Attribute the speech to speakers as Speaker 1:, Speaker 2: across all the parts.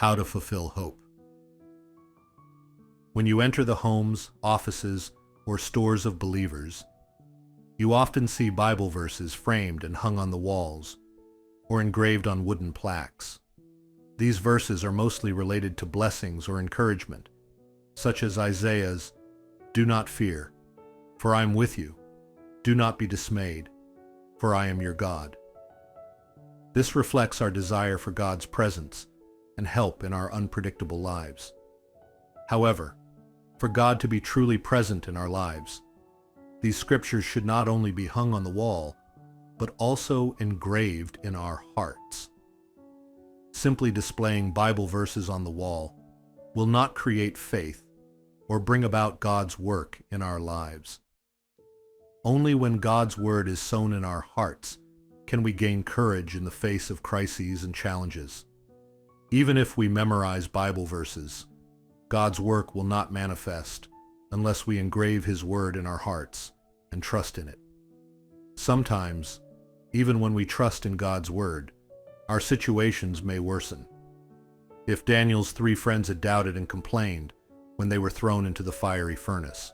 Speaker 1: How to fulfill hope. When you enter the homes, offices, or stores of believers, you often see Bible verses framed and hung on the walls, or engraved on wooden plaques. These verses are mostly related to blessings or encouragement, such as Isaiah's, "Do not fear, for I am with you. Do not be dismayed, for I am your God." This reflects our desire for God's presence and help in our unpredictable lives. However, for God to be truly present in our lives, these scriptures should not only be hung on the wall, but also engraved in our hearts. Simply displaying Bible verses on the wall will not create faith or bring about God's work in our lives. Only when God's word is sown in our hearts can we gain courage in the face of crises and challenges. Even if we memorize Bible verses, God's work will not manifest unless we engrave His word in our hearts and trust in it. Sometimes, even when we trust in God's word, our situations may worsen. If Daniel's 3 friends had doubted and complained when they were thrown into the fiery furnace,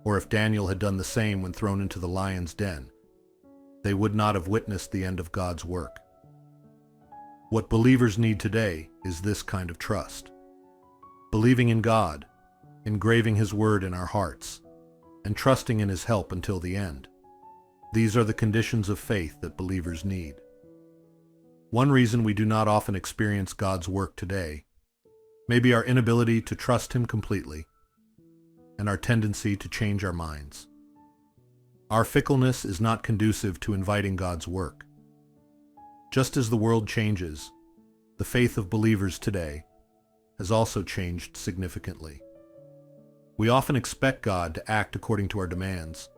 Speaker 1: or if Daniel had done the same when thrown into the lion's den, they would not have witnessed the end of God's work. What believers need today is this kind of trust. Believing in God, engraving His word in our hearts, and trusting in His help until the end. These are the conditions of faith that believers need. One reason we do not often experience God's work today may be our inability to trust Him completely and our tendency to change our minds. Our fickleness is not conducive to inviting God's work. Just as the world changes, the faith of believers today has also changed significantly. We often expect God to act according to our demands,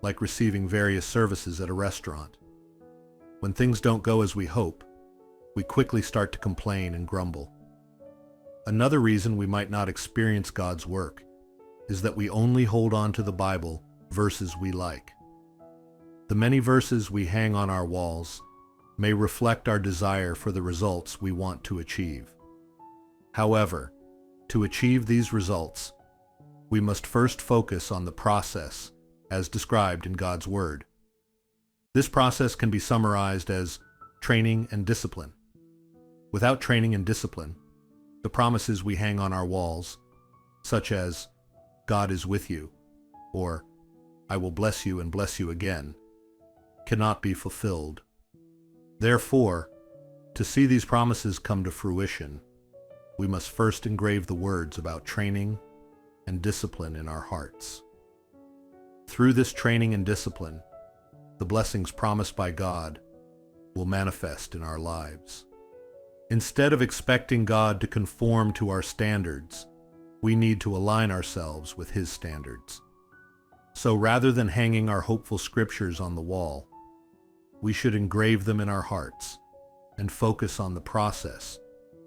Speaker 1: like receiving various services at a restaurant. When things don't go as we hope, we quickly start to complain and grumble. Another reason we might not experience God's work is that we only hold on to the Bible verses we like. The many verses we hang on our walls may reflect our desire for the results we want to achieve. However, to achieve these results, we must first focus on the process as described in God's Word. This process can be summarized as training and discipline. Without training and discipline, the promises we hang on our walls, such as "God is with you," or "I will bless you and bless you again," cannot be fulfilled. Therefore, to see these promises come to fruition, we must first engrave the words about training and discipline in our hearts. Through this training and discipline, the blessings promised by God will manifest in our lives. Instead of expecting God to conform to our standards, we need to align ourselves with His standards. So rather than hanging our hopeful scriptures on the wall, we should engrave them in our hearts and focus on the process,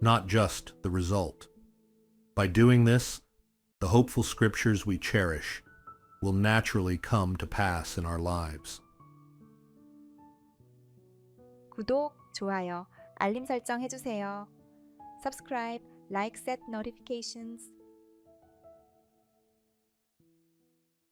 Speaker 1: not just the result. By doing this, the hopeful scriptures we cherish will naturally come to pass in our lives.
Speaker 2: 구독, 좋아요, 알림 설정 해주세요. Subscribe, like, set notifications.